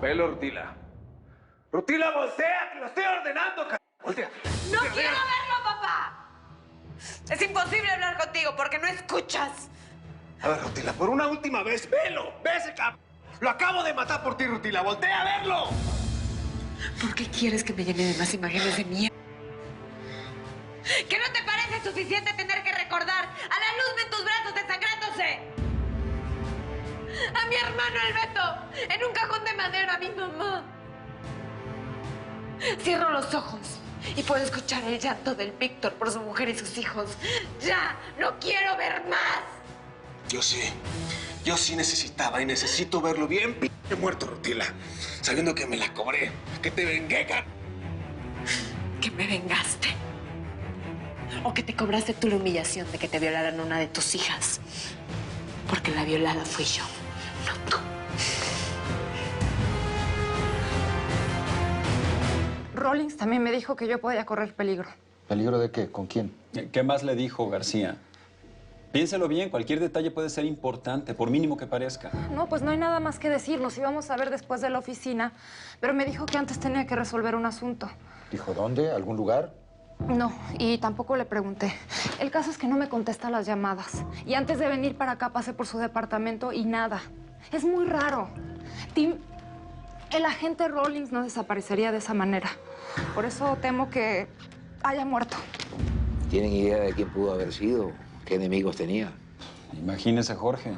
Velo, Rutila. Rutila, voltea, que lo estoy ordenando, voltea. ¡No quiero verlo, papá! Es imposible hablar contigo porque no escuchas. A ver, Rutila, por una última vez, velo. Ve ese cabrón. Lo acabo de matar por ti, Rutila. Voltea a verlo. ¿Por qué quieres que me llene de más imágenes de mierda? ¿Que no te parece suficiente tener que recordar a la luz en tus brazos desangrándose? A mi hermano el Beto, en un cajón de madera, a mi mamá. Cierro los ojos y puedo escuchar el llanto del Víctor por su mujer y sus hijos. ¡Ya! ¡No quiero ver más! Yo sí necesitaba y necesito verlo bien muerto, Rutila. Sabiendo que me la cobré, que te vengué, ¿Que me vengaste? ¿O que te cobraste tú la humillación de que te violaran una de tus hijas? Porque la violada fui yo, no tú. Rawlings también me dijo que yo podía correr peligro. ¿Peligro de qué? ¿Con quién? ¿Qué más le dijo García? Piénselo bien, cualquier detalle puede ser importante, por mínimo que parezca. No, pues no hay nada más que decir. Nos íbamos a ver después de la oficina, pero me dijo que antes tenía que resolver un asunto. ¿Dijo dónde? ¿Algún lugar? No, y tampoco le pregunté. El caso es que no me contesta las llamadas. Y antes de venir para acá pasé por su departamento y nada. Es muy raro. Tim, el agente Rawlings no desaparecería de esa manera. Por eso temo que haya muerto. ¿Tienen idea de quién pudo haber sido? ¿Qué enemigos tenía? Imagínese, Jorge,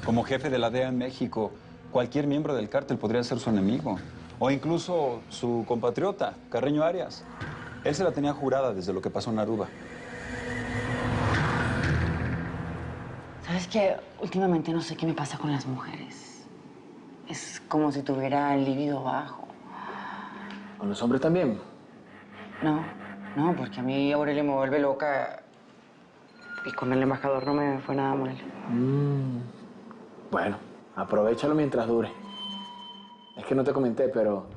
como jefe de la DEA en México, cualquier miembro del cártel podría ser su enemigo. O incluso su compatriota, Carreño Arias. Él se la tenía jurada desde lo que pasó en Aruba. ¿Sabes qué? Últimamente no sé qué me pasa con las mujeres. Es como si tuviera el libido bajo. ¿Con los hombres también? No, porque a mí Aurelio me vuelve loca. Y con el embajador no me fue nada mal. Bueno, aprovéchalo mientras dure. Es que no te comenté, pero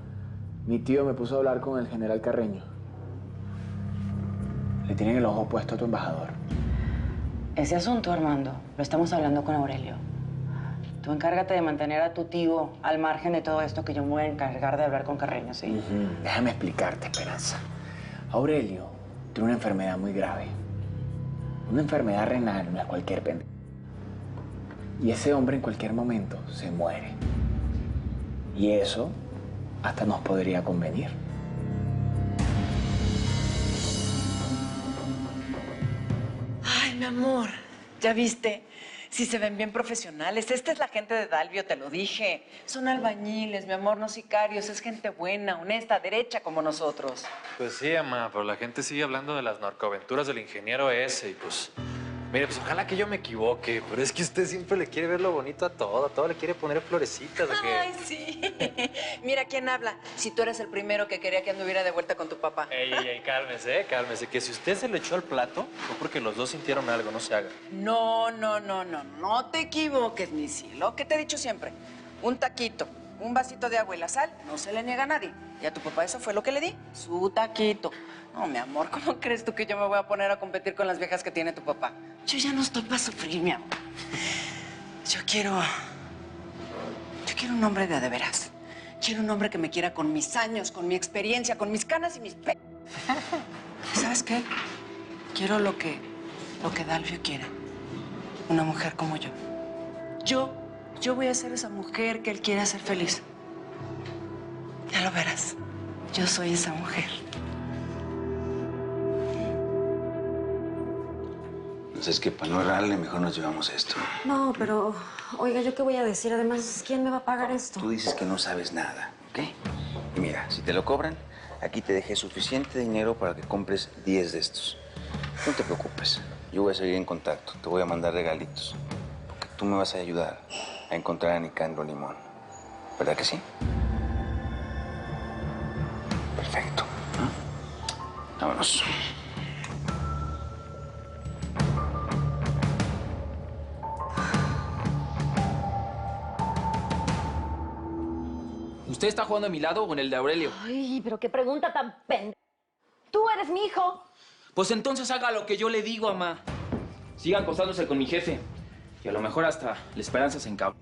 mi tío me puso a hablar con el general Carreño. Le tienen el ojo puesto a tu embajador. Ese asunto, Armando, lo estamos hablando con Aurelio. Tú encárgate de mantener a tu tío al margen de todo esto, que yo me voy a encargar de hablar con Carreño, ¿sí? Déjame explicarte, Esperanza. Aurelio tiene una enfermedad muy grave. Una enfermedad renal no es cualquier pendejo. Y ese hombre en cualquier momento se muere. Y eso hasta nos podría convenir. Ay, mi amor, ¿ya viste? Sí se ven bien profesionales. Esta es la gente de Dalvio, te lo dije. Son albañiles, mi amor, no sicarios. Es gente buena, honesta, derecha como nosotros. Pues sí, mamá, pero la gente sigue hablando de las narcoaventuras del ingeniero ese y pues... Mire, pues ojalá que yo me equivoque, pero es que usted siempre le quiere ver lo bonito a todo le quiere poner florecitas. ¿A qué? Ay, sí. Mira quién habla. Si tú eres el primero que quería que anduviera de vuelta con tu papá. Ey, cálmese, cálmese. Que si usted se lo echó al plato, fue porque los dos sintieron algo, no se haga. No te equivoques, mi cielo. ¿Qué te he dicho siempre? Un taquito, un vasito de agua y la sal no se le niega a nadie. Y a tu papá eso fue lo que le di, su taquito. No, mi amor, ¿cómo crees tú que yo me voy a poner a competir con las viejas que tiene tu papá? Yo ya no estoy para sufrir, mi amor. Yo quiero un hombre de veras. Quiero un hombre que me quiera con mis años, con mi experiencia, con mis canas y mis pe... ¿Sabes qué? Quiero lo que Dalvio quiere. Una mujer como yo. Yo voy a ser esa mujer que él quiere hacer feliz. Ya lo verás. Yo soy esa mujer. Entonces, que para no errarle, mejor nos llevamos esto. No, pero, oiga, ¿yo qué voy a decir? Además, ¿quién me va a pagar esto? Tú dices que no sabes nada, ¿ok? Y mira, si te lo cobran, aquí te dejé suficiente dinero para que compres 10 de estos. No te preocupes, yo voy a seguir en contacto. Te voy a mandar regalitos. Porque tú me vas a ayudar a encontrar a Nicandro Limón. ¿Verdad que sí? Perfecto. Vámonos. ¿Usted está jugando a mi lado o en el de Aurelio? Ay, pero qué pregunta tan pendeja. Tú eres mi hijo. Pues entonces haga lo que yo le digo, mamá. Siga acostándose con mi jefe. Y a lo mejor hasta la Esperanza se encabra.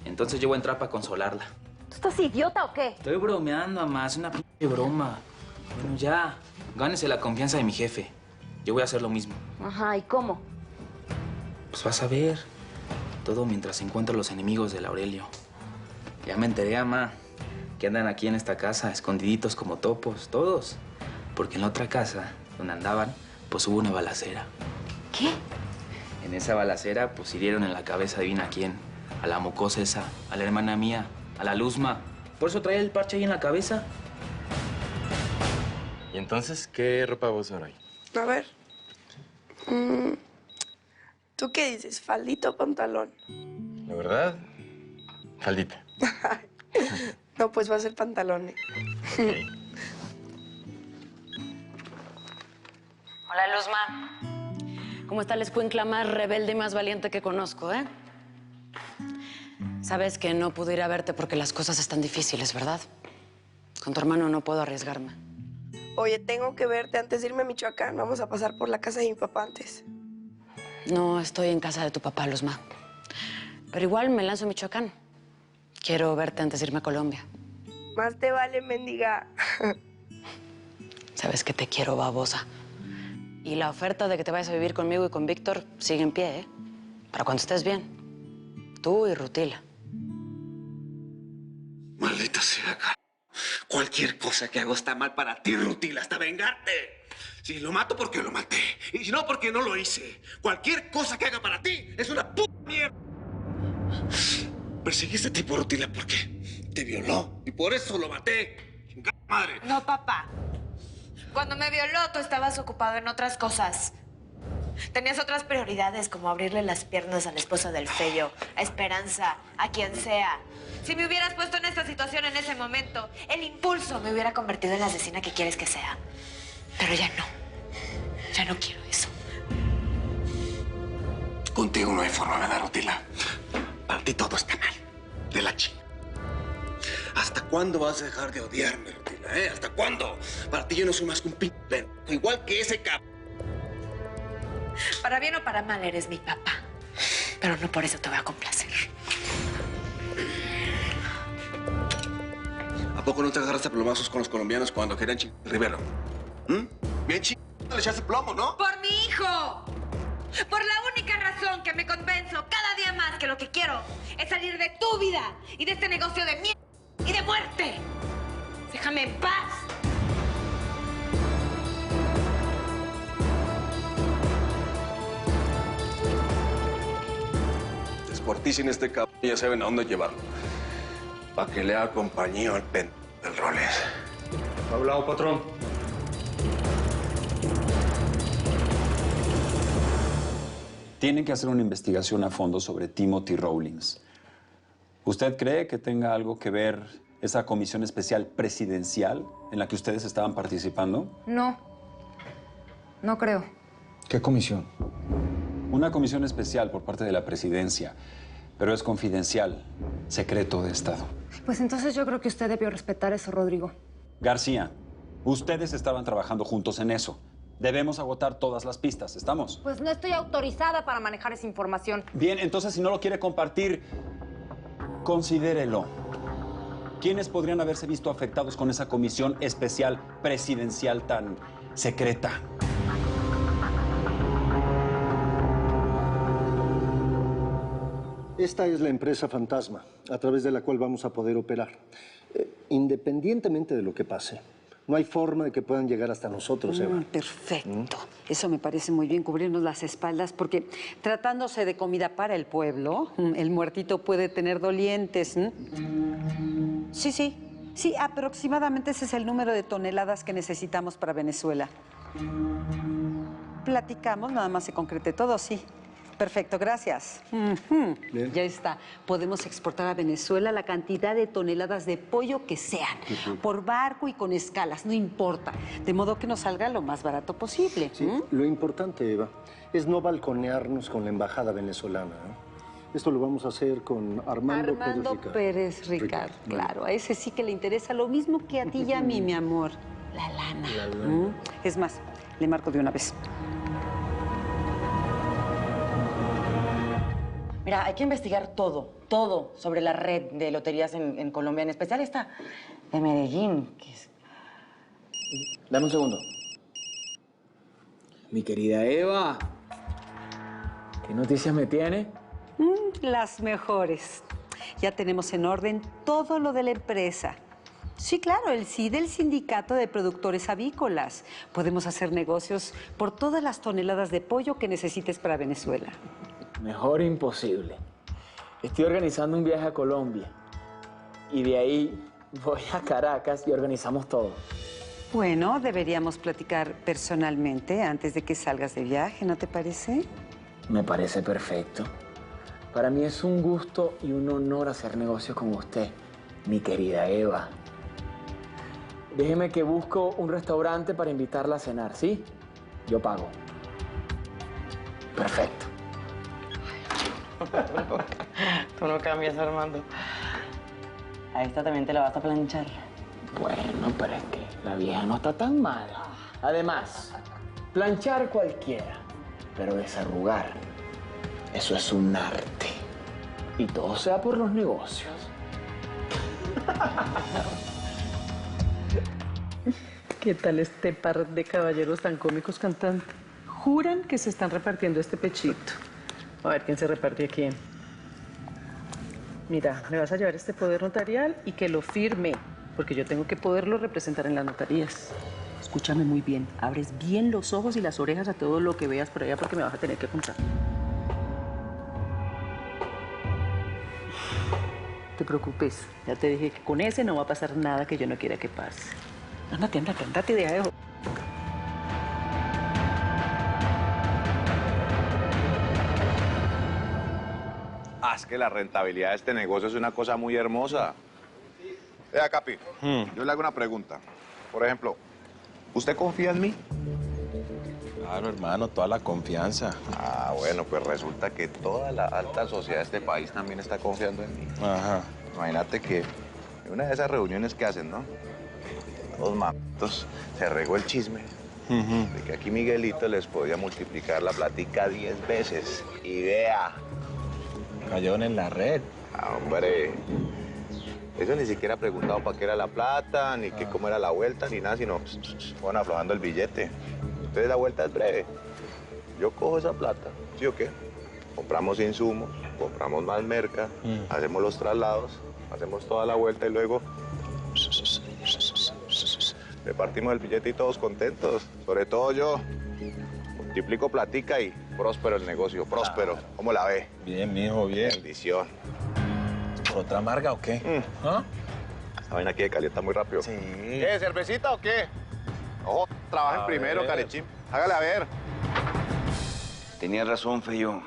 Entonces yo voy a entrar para consolarla. ¿Tú estás idiota o qué? Estoy bromeando, mamá. Es una pinche broma. Bueno, ya. Gánese la confianza de mi jefe. Yo voy a hacer lo mismo. Ajá, ¿y cómo? Pues vas a ver. Todo mientras encuentro los enemigos del Aurelio. Ya me enteré, mamá, que andan aquí en esta casa, escondiditos como topos, todos. Porque en la otra casa, donde andaban, pues hubo una balacera. ¿Qué? En esa balacera, pues hirieron en la cabeza, adivina quién. A la mocosa esa, a la hermana mía, a la Luzma. Por eso traía el parche ahí en la cabeza. ¿Y entonces qué ropa vas a usar hoy? A ver. ¿Tú qué dices? ¿Faldita o pantalón? La verdad, faldita. No, pues va a ser pantalón. Hola, Luzma. ¿Cómo está la escuincla más rebelde y más valiente que conozco, eh? Sabes que no pude ir a verte porque las cosas están difíciles, ¿verdad? Con tu hermano no puedo arriesgarme. Oye, tengo que verte antes de irme a Michoacán. Vamos a pasar por la casa de mi papá antes. No estoy en casa de tu papá, Luzma. Pero igual me lanzo a Michoacán. Quiero verte antes de irme a Colombia. Más te vale, mendiga. Sabes que te quiero, babosa. Y la oferta de que te vayas a vivir conmigo y con Víctor sigue en pie, ¿eh? Para cuando estés bien. Tú y Rutila. Maldita sea, cara. Cualquier cosa que hago está mal para ti, Rutila, hasta vengarte. Si lo mato, porque lo maté. Y si no, porque no lo hice. Cualquier cosa que haga para ti es una puta mierda. Perseguí a este tipo, Rutila, porque te violó. Y por eso lo maté. Chingada madre. No, papá. Cuando me violó, tú estabas ocupado en otras cosas. Tenías otras prioridades, como abrirle las piernas a la esposa del Fello, a Esperanza, a quien sea. Si me hubieras puesto en esta situación en ese momento, el impulso me hubiera convertido en la asesina que quieres que sea. Pero ya no. Ya no quiero eso. Contigo no hay forma, ¿verdad, Rutila? Para ti todo está mal. De la chingada. ¿Hasta cuándo vas a dejar de odiarme, Rutila, ¿Hasta cuándo? Para ti yo no soy más que un pinche, igual que ese cabrón. Para bien o para mal eres mi papá. Pero no por eso te voy a complacer. ¿A poco no te agarraste a plomazos con los colombianos cuando querían chingar a Rivero? Bien chingado le echaste plomo, ¿no? ¡Por mi hijo! Por la única razón que me convenzo cada día más que lo que quiero es salir de tu vida y de este negocio de mierda y de muerte. Déjame en paz. Es por ti sin este cabrón ya saben a dónde llevarlo. Para que le haga compañía al pen del Roles. Hablado, patrón. Tienen que hacer una investigación a fondo sobre Timothy Rawlings. ¿Usted cree que tenga algo que ver esa comisión especial presidencial en la que ustedes estaban participando? No. No creo. ¿Qué comisión? Una comisión especial por parte de la presidencia, pero es confidencial, secreto de Estado. Pues entonces yo creo que usted debió respetar eso, Rodrigo. García, ustedes estaban trabajando juntos en eso. Debemos agotar todas las pistas, ¿estamos? Pues no estoy autorizada para manejar esa información. Bien, entonces si no lo quiere compartir, considérelo. ¿Quiénes podrían haberse visto afectados con esa comisión especial presidencial tan secreta? Esta es la empresa fantasma, a través de la cual vamos a poder operar. Independientemente de lo que pase, no hay forma de que puedan llegar hasta nosotros, Eva. Perfecto. Eso me parece muy bien, cubrirnos las espaldas, porque tratándose de comida para el pueblo, el muertito puede tener dolientes. Sí, aproximadamente ese es el número de toneladas que necesitamos para Venezuela. Platicamos, nada más se concrete todo, sí. Perfecto, gracias. Ya está. Podemos exportar a Venezuela la cantidad de toneladas de pollo que sean, por barco y con escalas, no importa. De modo que nos salga lo más barato posible. Sí, lo importante, Eva, es no balconearnos con la embajada venezolana. Esto lo vamos a hacer con Armando Pérez Ricard. Claro, a ese sí que le interesa lo mismo que a ti y a mí, mi amor. La lana. Es más, le marco de una vez. Mira, hay que investigar todo sobre la red de loterías en Colombia, en especial esta de Medellín. Dame un segundo. Mi querida Eva, ¿qué noticias me tiene? Las mejores. Ya tenemos en orden todo lo de la empresa. Sí, claro, el sí del Sindicato de Productores Avícolas. Podemos hacer negocios por todas las toneladas de pollo que necesites para Venezuela. Mejor imposible. Estoy organizando un viaje a Colombia. Y de ahí voy a Caracas y organizamos todo. Bueno, deberíamos platicar personalmente antes de que salgas de viaje, ¿no te parece? Me parece perfecto. Para mí es un gusto y un honor hacer negocios con usted, mi querida Eva. Déjeme que busco un restaurante para invitarla a cenar, ¿sí? Yo pago. Perfecto. Tú no cambias, Armando. A esta también te la vas a planchar. Bueno, pero es que la vieja no está tan mal. Además, planchar cualquiera, pero desarrugar, eso es un arte. Y todo sea por los negocios. ¿Qué tal este par de caballeros tan cómicos cantando? Juran que se están repartiendo este pechito. A ver quién se reparte a quién. Mira, me vas a llevar este poder notarial y que lo firme, porque yo tengo que poderlo representar en las notarías. Escúchame muy bien, abres bien los ojos y las orejas a todo lo que veas por allá porque me vas a tener que contar. No te preocupes, ya te dije que con ese no va a pasar nada que yo no quiera que pase. Ándate, deja de... Es que la rentabilidad de este negocio es una cosa muy hermosa. Vea, Capi, yo le hago una pregunta. Por ejemplo, ¿usted confía en mí? Claro, hermano, toda la confianza. Ah, bueno, pues resulta que toda la alta sociedad de este país también está confiando en mí. Ajá. Imagínate que en una de esas reuniones que hacen, ¿no? Los mamitos se regó el chisme de que aquí Miguelito les podía multiplicar la platica 10 veces. Y vea. Cayeron en la red. Ah, hombre. Eso ni siquiera ha preguntado para qué era la plata, ni que cómo era la vuelta, ni nada, sino van aflojando el billete. Entonces la vuelta es breve. Yo cojo esa plata, ¿sí o qué? Compramos insumos, compramos más merca, hacemos los traslados, hacemos toda la vuelta y luego repartimos el billete y todos contentos. Sobre todo yo. Multiplico platica y próspero el negocio, próspero. ¿Cómo la ve? Bien, mijo, bien. Bendición. ¿Por otra amarga o qué? ¿Ah? Esta vaina aquí de calienta muy rápido. Sí. ¿Qué, cervecita o qué? Ojo, trabajen A primero, ver. Calechín. Hágale a ver. Tenías razón, Feyo.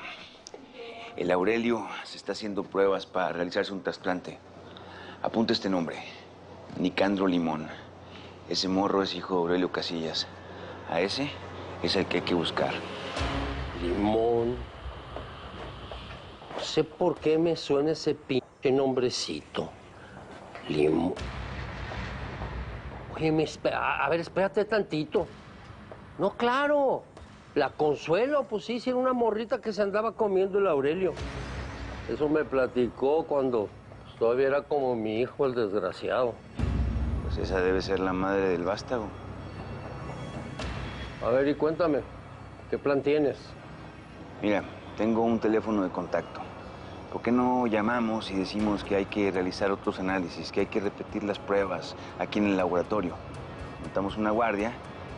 El Aurelio se está haciendo pruebas para realizarse un trasplante. Apunta este nombre. Nicandro Limón. Ese morro es hijo de Aurelio Casillas. A ese es el que hay que buscar. Limón. No sé por qué me suena ese pinche nombrecito. Limón. Oye, a ver, espérate tantito. No, claro. La Consuelo, pues sí, era una morrita que se andaba comiendo el Aurelio. Eso me platicó cuando todavía era como mi hijo, el desgraciado. Pues esa debe ser la madre del vástago. A ver, y cuéntame, ¿qué plan tienes? Mira, tengo un teléfono de contacto. ¿Por qué no llamamos y decimos que hay que realizar otros análisis, que hay que repetir las pruebas aquí en el laboratorio? Montamos una guardia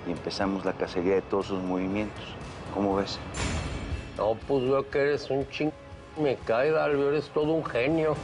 y empezamos la cacería de todos sus movimientos. ¿Cómo ves? No, pues veo que eres un ching... Me cae, Dalvio, eres todo un genio.